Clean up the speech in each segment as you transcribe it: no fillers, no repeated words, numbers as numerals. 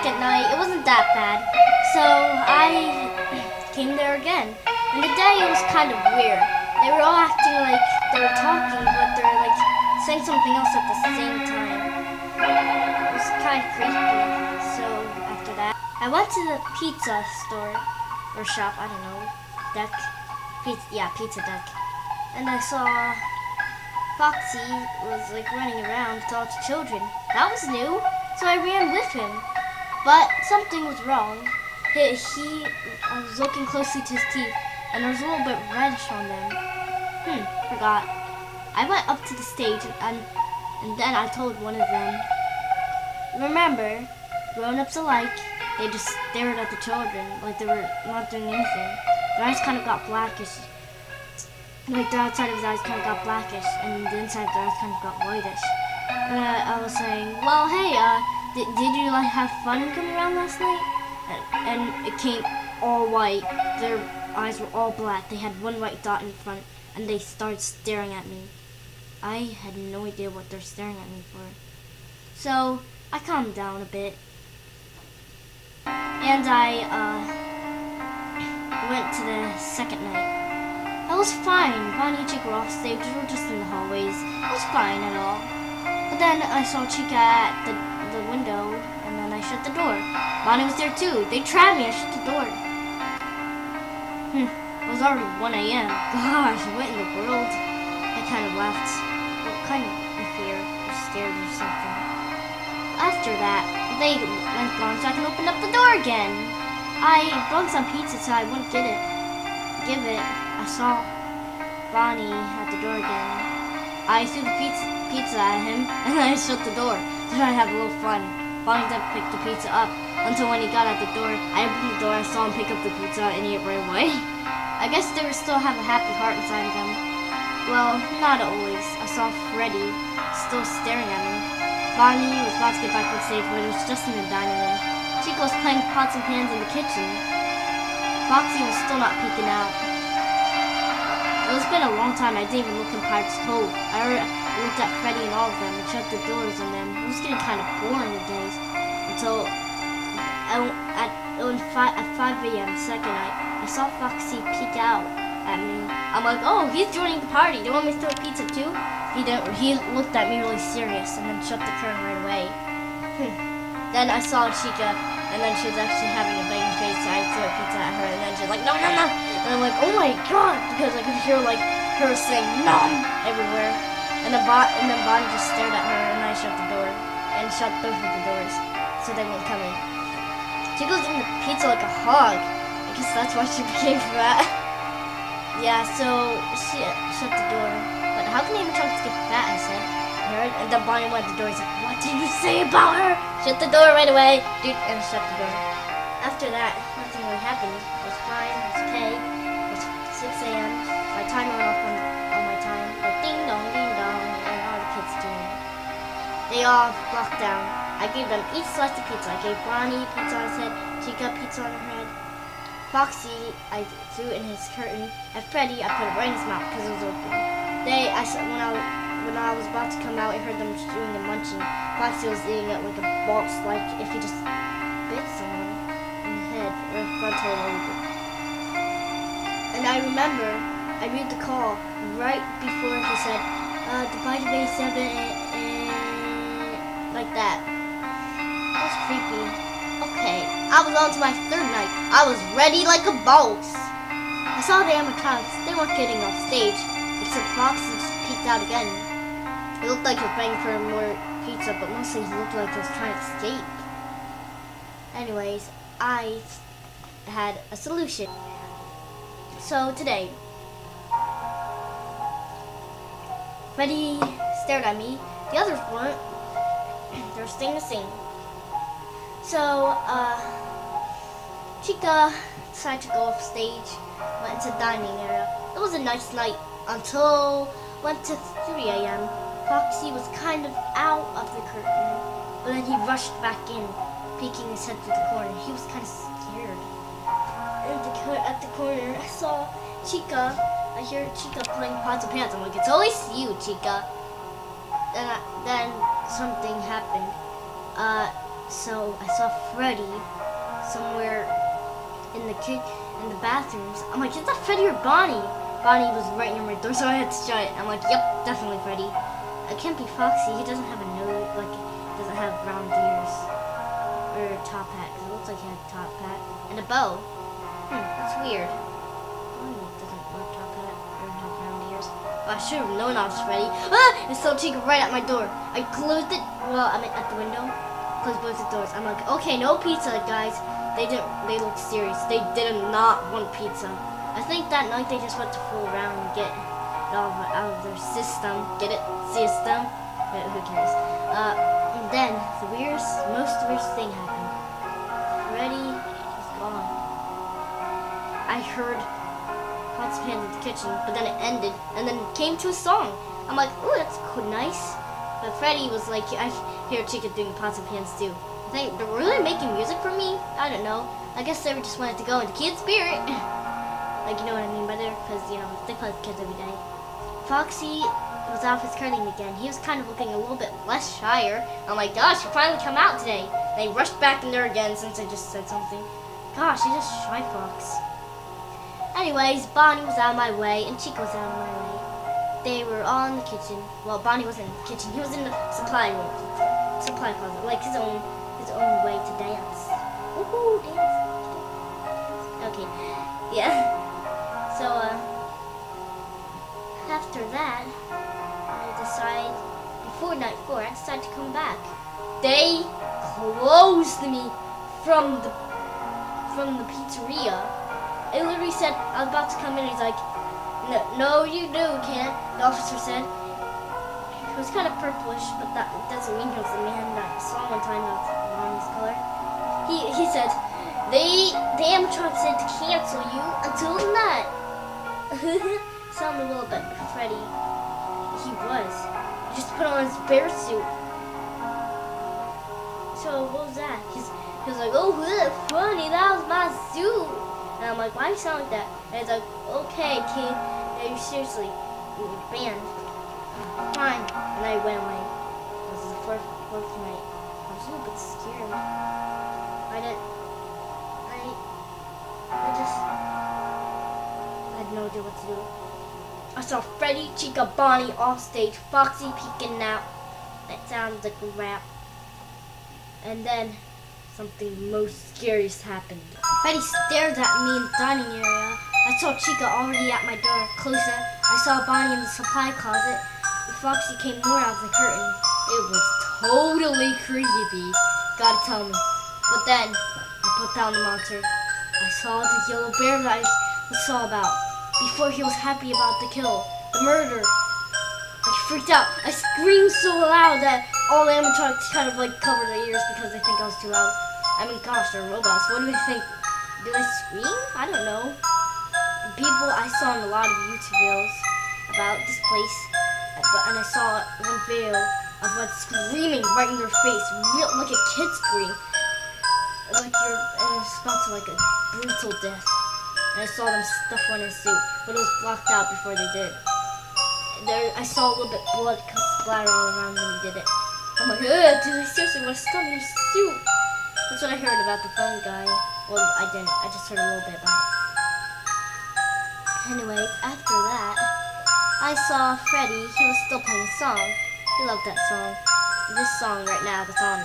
second night, it wasn't that bad. So I came there again. And the day it was kind of weird. They were all acting like they were talking, but they were like saying something else at the same time. It was kind of creepy. So after that, I went to the pizza store or shop, I don't know, deck. Pizza deck. And I saw Foxy was like running around with all the children. That was new, so I ran with him. But something was wrong. I was looking closely to his teeth, and there was a little bit reddish on them. Forgot. I went up to the stage, and then I told one of them, remember, grown-ups alike, they just stared at the children like they were not doing anything. Their eyes kind of got blackish. Like the outside of his eyes kind of got blackish, and the inside of their eyes kind of got whitish. And I was saying, well, hey, did you like have fun coming around last night? And it came all white. Their eyes were all black. They had one white dot in front, and they started staring at me. I had no idea what they're staring at me for. So I calmed down a bit, and I went to the second night. I was fine. Bonnie and Chica were off stage. We were just in the hallways. I was fine at all. But then I saw Chica at the window, and then I shut the door. Bonnie was there too. They trapped me. I shut the door. It was already 1 a.m. Gosh, what in the world? I kind of left. Well, kind of in fear or scared or something. After that, they went gone so I can open up the door again. I brought some pizza so I wouldn't give it. I saw Bonnie at the door again. I threw the pizza at him, and I shut the door. Then I have a little fun. Bonnie then picked the pizza up, until when he got at the door, I opened the door, I saw him pick up the pizza and eat it right away. I guess they were still have a happy heart inside of them. Well, not always. I saw Freddy still staring at me. Bonnie was about to get back on stage, but it was just in the dining room. Chica was playing pots and pans in the kitchen. Foxy was still not peeking out. It's been a long time. I didn't even look in Pirate's Cove. I looked at Freddy and all of them and shut the doors on them. It was getting kind of boring the days until at 5 a.m. second night, I saw Foxy peek out at me. I'm like, oh, he's joining the party. Do you want me to throw a pizza too? He didn't. He looked at me really serious and then shut the curtain right away. Then I saw Chica, and then she was actually having a banging face, so I threw a pizza at her, and then she's like, no, no, no. And I'm like, oh my god, because I could hear like her saying nom everywhere. And then Bonnie just stared at her, and I shut the door and shut both of the doors so they won't come in. She goes in the pizza like a hog. I guess that's why she became fat. Yeah, so she shut the door. But how can animatronics get fat? I said. And then Bonnie went to the door. He's like, what did you say about her? Shut the door right away, dude, and shut the door. After that, nothing really happened. It was fine. It was okay. It was 6 a.m. My timer went off on my time. Like ding dong, and all the kids doing it. They all flocked down. I gave them each slice of pizza. I gave Bonnie pizza on his head. Chica pizza on her head. Foxy, I threw in his curtain. And Freddy, I put it right in his mouth because it was open. When I was about to come out, I heard them chewing and munching. Foxy was eating it like a boss, like if he just bit someone in the head or frontal lobe. And I remember, I read the call right before he said, Divided by 7, like that. That was creepy. Okay, I was on to my third night. I was ready like a boss. I saw the animatronics. They weren't getting off stage, except Foxy just peeked out again. It looked like he was begging for more pizza, but mostly he looked like he was trying to escape. Anyways, I had a solution. So today, Freddy stared at me. The others weren't. They were staying the same. So, Chica decided to go off stage, went into the dining area. It was a nice night until went to 3 a.m. Foxy was kind of out of the curtain, but then he rushed back in, peeking his head through the corner. He was kind of scared. At the corner, I saw Chica. I hear Chica playing pots and pans. I'm like, it's always you, Chica. Then something happened. So I saw Freddy somewhere in the bathrooms. I'm like, is that Freddy or Bonnie? Bonnie was right near my door, so I had to shut it. I'm like, yep, definitely Freddy. It can't be Foxy. He doesn't have a nose, like, doesn't have round ears or a top hat. Cause it looks like he had a top hat and a bow. That's weird. Bonnie doesn't wear a top hat or have round ears. Oh, I should have known I was Freddy. Ah! It saw Chica right at my door. I closed it. Well, I mean at the window. Closed both the doors. I'm like, okay, no pizza, guys. They looked serious. They did not want pizza. I think that night they just went to fool around and get it all out of their system. Get it? System? Who cares? And then the most weirdest thing happened. Freddy was gone. I heard pots and pans in the kitchen, but then it ended, and then it came to a song. I'm like, ooh, that's nice. But Freddy was like, I hear Chica doing pots and pans too. I think they're really making music for me. I don't know. I guess they just wanted to go into kid spirit. Like, you know what I mean by there? Because, you know, they play with kids every day. Foxy was off his curling again. He was kind of looking a little bit less shyer. I'm like, gosh, you finally come out today. They rushed back in there again since I just said something. Gosh, he's just shy fox. Anyways, Bonnie was out of my way and Chica was out of my way. They were all in the kitchen. Well, Bonnie wasn't in the kitchen. He was in the supply closet, like his own way to dance. Woohoo, dance. Okay, yeah. So, after that, before night 4, I decided to come back. They closed me from the pizzeria. It literally said, I was about to come in, he's like, no, you can't. The officer said. He was kind of purplish, but that doesn't mean he was the man that I saw one time that was Bonnie's color. He said, the animatronics said to cancel you until tonight. Sounded a little bit Freddy. He was. He just put on his bear suit. So what was that? He was like, oh, that's funny, that was my suit. And I'm like, why do you sound like that? And he's like, okay, kid, you seriously, you're banned. Fine. And I went away. This is the fourth night. I was a little bit scared. I had no idea what to do. I saw Freddy, Chica, Bonnie off stage, Foxy peeking out. That sounds like a rap. And then something most scariest happened. Freddy stared at me in the dining area. I saw Chica already at my door, closer. I saw Bonnie in the supply closet. Foxy came more out of the curtain. It was totally creepy. Gotta tell me. But then, I put down the monitor. I saw the yellow bear that I saw about. Before he was happy about the kill, the murder. I freaked out. I screamed so loud that all the animatronics kind of like covered their ears because they think I was too loud. I mean, gosh, they're robots. What do they think? Did I scream? I don't know. People I saw in a lot of YouTube videos about this place, and I saw one video of one screaming right in their face, real like a kid scream, like you're in response to like a brutal death. And I saw them stuff one in a suit, but it was blocked out before they did. I saw a little bit blood splatter all around when they did it. I'm like, ugh, dude, I seriously want to stuff in your suit. That's what I heard about the phone guy. Well, I didn't. I just heard a little bit about it. Anyways, after that, I saw Freddy. He was still playing a song. He loved that song. This song right now that's on.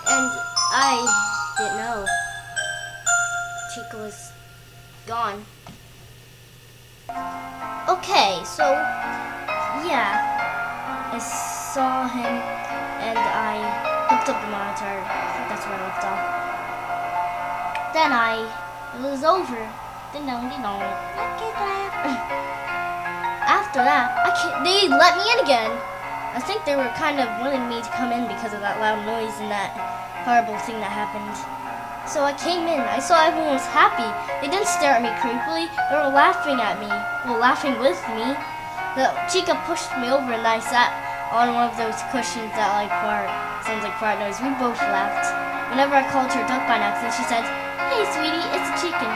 And I didn't know Chica was gone. Okay, so yeah, I saw him and I hooked up the monitor. I think that's where I left off. Then it was over. After that, they let me in again. I think they were kind of wanting me to come in because of that loud noise and that horrible thing that happened. So I came in. I saw everyone was happy. They didn't stare at me creepily. They were laughing at me. Well, laughing with me. The Chica pushed me over and I sat on one of those cushions that like fart. Sounds like fart noise. We both laughed. Whenever I called her duck by accident, she said, "Hey, sweetie, it's a chicken."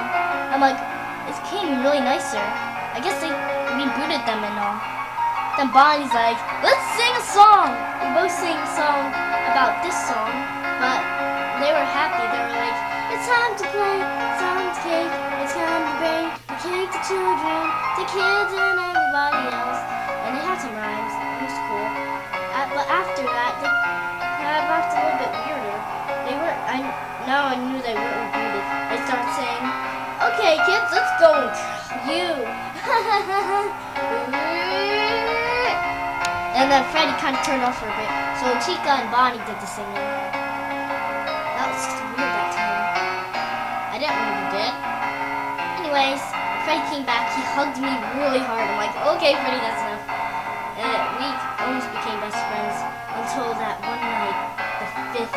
I'm like, it came really nicer. I guess they rebooted them and all. Then Bonnie's like, let's sing a song. We both sing a song about this song, but they were happy. They were like, it's time to play, it's time to cake, it's time to bring the cake to children, to kids and everybody else. And they had some rhymes. It was cool. But after that, they kind of acted a little bit weirder. They were. Now I knew they weren't rebooted. They started saying, "Okay, kids, let's go and you." And then Freddy kind of turned off for a bit. So Chica and Bonnie did the singing. That was weird that time. I didn't know who did. Anyways, Freddy came back. He hugged me really hard. I'm like, okay, Freddy, that's enough. And we almost became best friends until that one night, the 5th